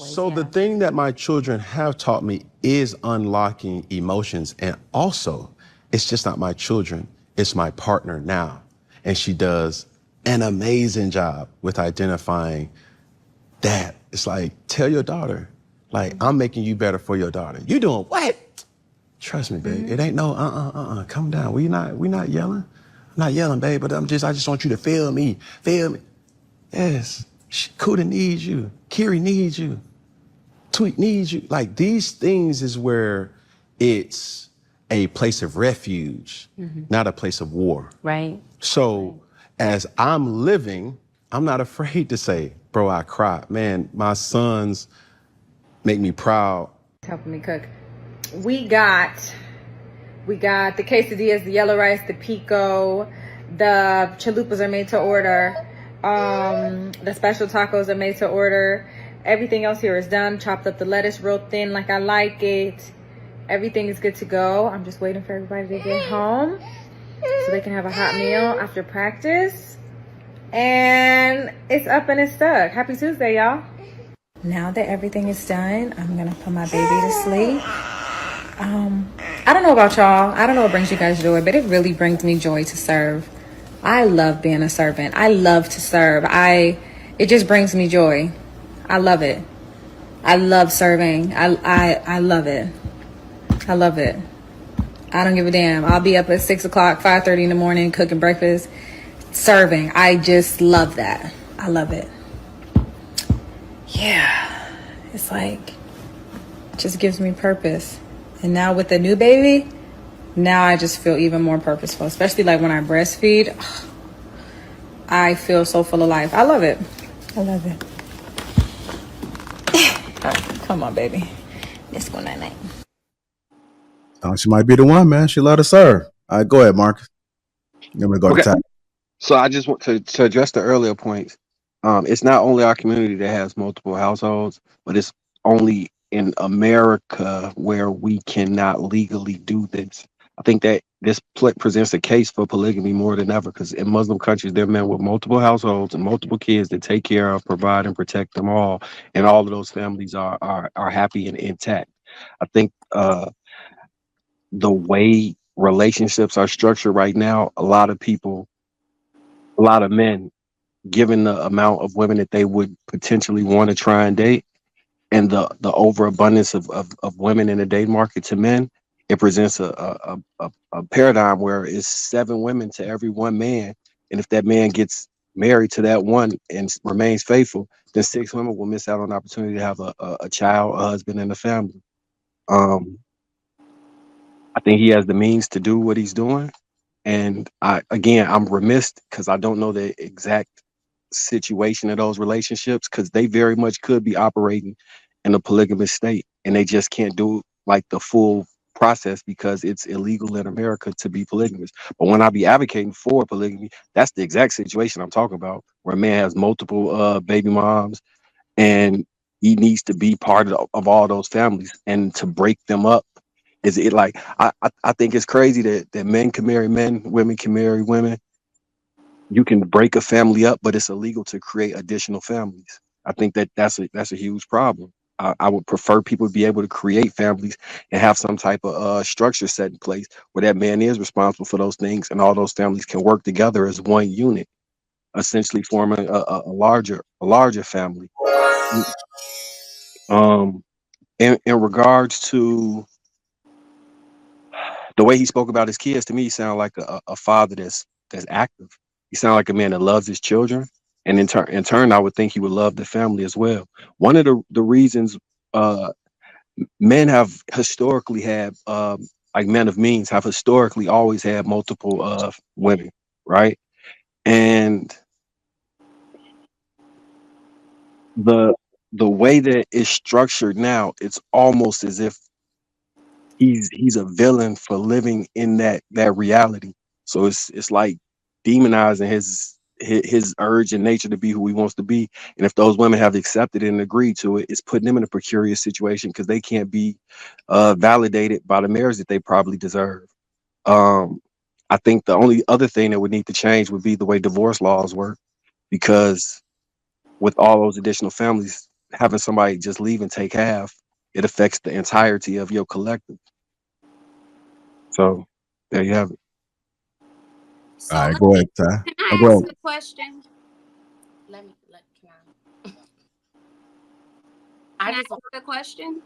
So the thing that my children have taught me is unlocking emotions. And also, it's just not my children, it's my partner now. And she does an amazing job with identifying that. It's like, tell your daughter, like, I'm making you better for your daughter. You doing what? Trust me, babe. It ain't no, calm down. We not yelling. I'm not yelling, babe, but I just want you to feel me. Feel me. Yes. Kuda needs you. Kiri needs you. Tweet needs you. Like, these things is where it's a place of refuge, not a place of war. Right. So as I'm living, I'm not afraid to say, bro, I cry. Man, my sons make me proud. Helping me cook. We got the quesadillas, the yellow rice, the pico, the chalupas are made to order. The special tacos are made to order. Everything else here is done. Chopped up the lettuce real thin like I like it. Everything is good to go. I'm just waiting for everybody to get home so they can have a hot meal after practice. And it's up and it's stuck. Happy Tuesday, y'all. Now that everything is done, I'm gonna put my baby to sleep. I don't know about y'all. I don't know what brings you guys joy, but it really brings me joy to serve. I love being a servant. I love to serve. It just brings me joy. I love it. I love serving. I love it. I love it. I don't give a damn. I'll be up at 6 o'clock, 5:30 in the morning, cooking breakfast, serving. I just love that. I love it. Yeah. It's like, it just gives me purpose. And now with the new baby, now I just feel even more purposeful, especially like when I breastfeed. I feel so full of life. I love it. I love it. Come on, baby. Let's go night-night. She might be the one, man. She love to serve. All right, go ahead, Marcus. Then we go to time. So I just want to address the earlier points. It's not only our community that has multiple households, but it's only in America where we cannot legally do this. I think that this presents a case for polygamy more than ever, because in Muslim countries, there are men with multiple households and multiple kids that take care of, provide, and protect them all, and all of those families are happy and intact. I think the way relationships are structured right now, a lot of men, given the amount of women that they would potentially want to try and date, and the overabundance of women in the date market to men, it presents a paradigm where it's 7 women to every 1 man. And if that man gets married to that one and remains faithful, then 6 women will miss out on the opportunity to have a child, a husband, and a family. I think he has the means to do what he's doing. And I'm remiss because I don't know the exact situation of those relationships, because they very much could be operating in a polygamous state and they just can't do like the full process because it's illegal in America to be polygamous. But when I be advocating for polygamy, that's the exact situation I'm talking about, where a man has multiple baby moms and he needs to be part of all those families, and to break them up is it like I think it's crazy that men can marry men, women can marry women. You can break a family up, but it's illegal to create additional families. I think that's a huge problem. I would prefer people be able to create families and have some type of structure set in place where that man is responsible for those things, and all those families can work together as one unit, essentially forming a larger family. In regards to the way he spoke about his kids, to me, he sounded like a father that's active. He sounded like a man that loves his children, and in turn, I would think he would love the family as well. One of the reasons men have historically had, like men of means, have historically always had multiple women, right? And the way that it's structured now, it's almost as if he's a villain for living in that reality. So it's like demonizing his urge and nature to be who he wants to be. And if those women have accepted it and agreed to it, it's putting them in a precarious situation because they can't be validated by the marriage that they probably deserve. I think the only other thing that would need to change would be the way divorce laws work, because with all those additional families, having somebody just leave and take half, it affects the entirety of your collective. So there you have it. So All right, go ahead, Ty. can I Go ask ahead. a question? I Can I just ask a question?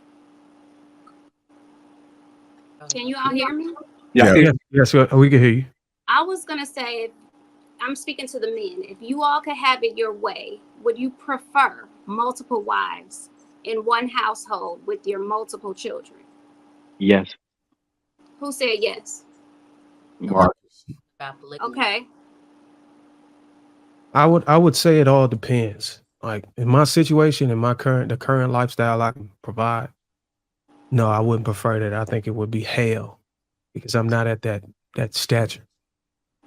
Can you all hear me? Yeah. Yeah. Yes, we can hear you. I was gonna say, I'm speaking to the men. If you all could have it your way, would you prefer multiple wives in one household with your multiple children? Yes. Who said yes? Mark. about polygamy. Okay. I would say it all depends. Like in my situation, in the current lifestyle I can provide, no, I wouldn't prefer that. I think it would be hell because I'm not at that stature.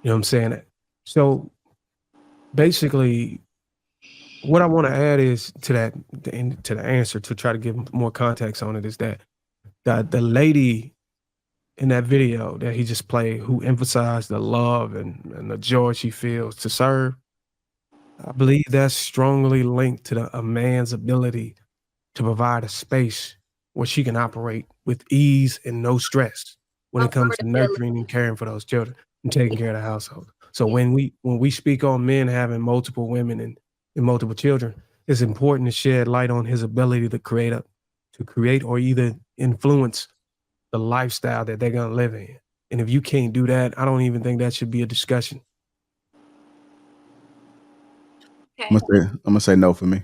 You know what I'm saying? So basically, what I want to add is to the answer to try to give more context on it is that the lady in that video that he just played who emphasized the love and the joy she feels to serve, I believe that's strongly linked to a man's ability to provide a space where she can operate with ease and no stress when it comes to nurturing and caring for those children and taking care of the household. So when we speak on men having multiple women and multiple children, it's important to shed light on his ability to create or either influence the lifestyle that they're gonna live in. And if you can't do that, I don't even think that should be a discussion. Okay. I'm gonna say no for me.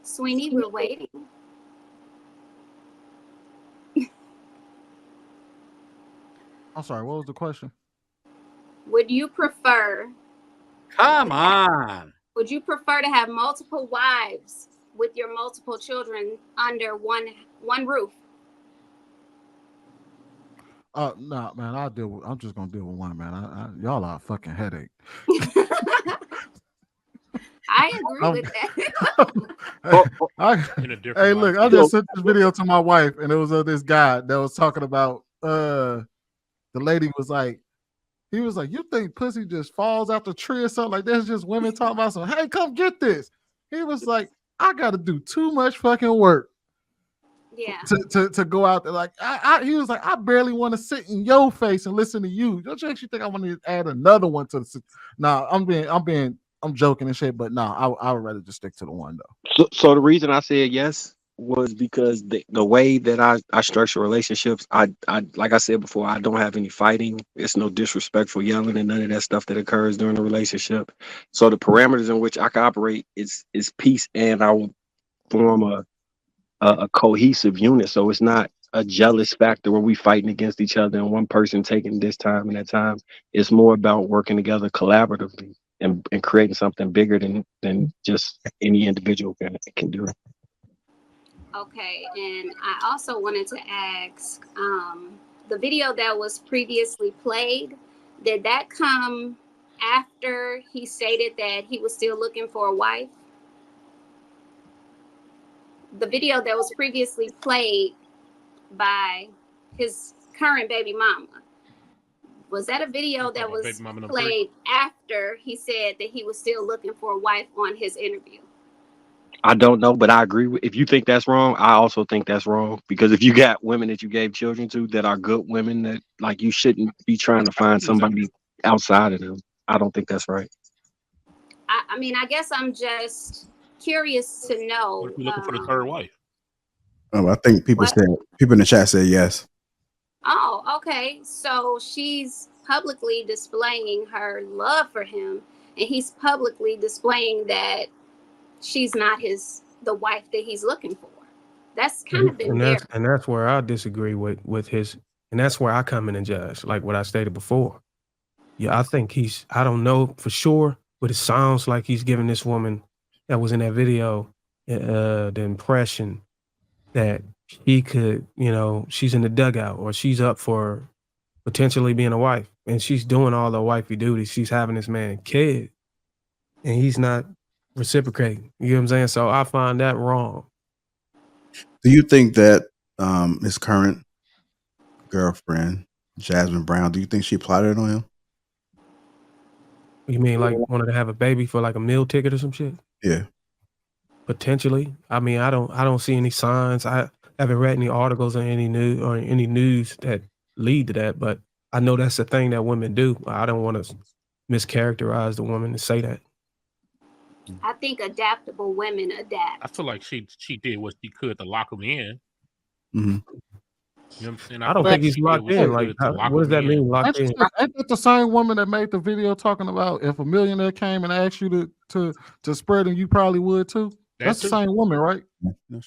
Sweeney, we're waiting. I'm sorry, what was the question? Would you prefer Come on. Would you prefer to have multiple wives with your multiple children under one roof? Nah, man, I'm just gonna deal with one, man. Y'all are a fucking headache. I agree with that. Hey, look, I just sent this video to my wife, and it was of this guy that was talking about the lady was like, he was like, you think pussy just falls out the tree or something like that's just women talking about some, hey, come get this. He was like, I gotta do too much fucking work. Yeah. To go out there. Like he was like, I barely want to sit in your face and listen to you. Don't you actually think I want to add another one to the Nah, I'm joking and shit, but no, I would rather just stick to the one though. So the reason I said yes was because the way that I structure relationships, I like I said before, I don't have any fighting. It's no disrespectful yelling and none of that stuff that occurs during the relationship. So the parameters in which I can operate is peace, and I will form a cohesive unit. So it's not a jealous factor where we fighting against each other and one person taking this time and that time. It's more about working together collaboratively and creating something bigger than just any individual can do. Okay, and I also wanted to ask, the video that was previously played, did that come after he stated that he was still looking for a wife? The video that was previously played by his current baby mama, was that a video that was played after he said that he was still looking for a wife on his interview? I don't know, but I agree with, if you think that's wrong, I also think that's wrong, because if you got women that you gave children to that are good women, that like you shouldn't be trying to find somebody outside of them. I don't think that's right. I mean, I guess I'm just curious to know. What if you're looking for the third wife? I think people in the chat said yes. Oh, okay. So she's publicly displaying her love for him, and he's publicly displaying that she's not the wife that he's looking for. That's kind of embarrassing. And that's where I disagree with his, and that's where I come in and judge, like what I stated before. Yeah, I think I don't know for sure, but it sounds like he's giving this woman that was in that video the impression that he could, she's in the dugout or she's up for potentially being a wife, and she's doing all the wifey duties. She's having this man kid, and he's not reciprocating. You know what I'm saying? So I find that wrong. Do you think that his current girlfriend, Jasmin Brown, do you think she plotted on him? You mean like wanted to have a baby for like a meal ticket or some shit? Yeah. Potentially. I mean, I don't see any signs. I haven't read any articles or any news that lead to that, but I know that's the thing that women do. I don't want to mischaracterize the woman and say that. I think adaptable women adapt. I feel like she did what she could to lock him in. Mm-hmm. You know what I'm saying? I don't think he's locked in. Like, what does that mean? Locked in? Ain't that the same woman that made the video talking about if a millionaire came and asked you to spread them, you probably would too? That's the same woman, right? Yes.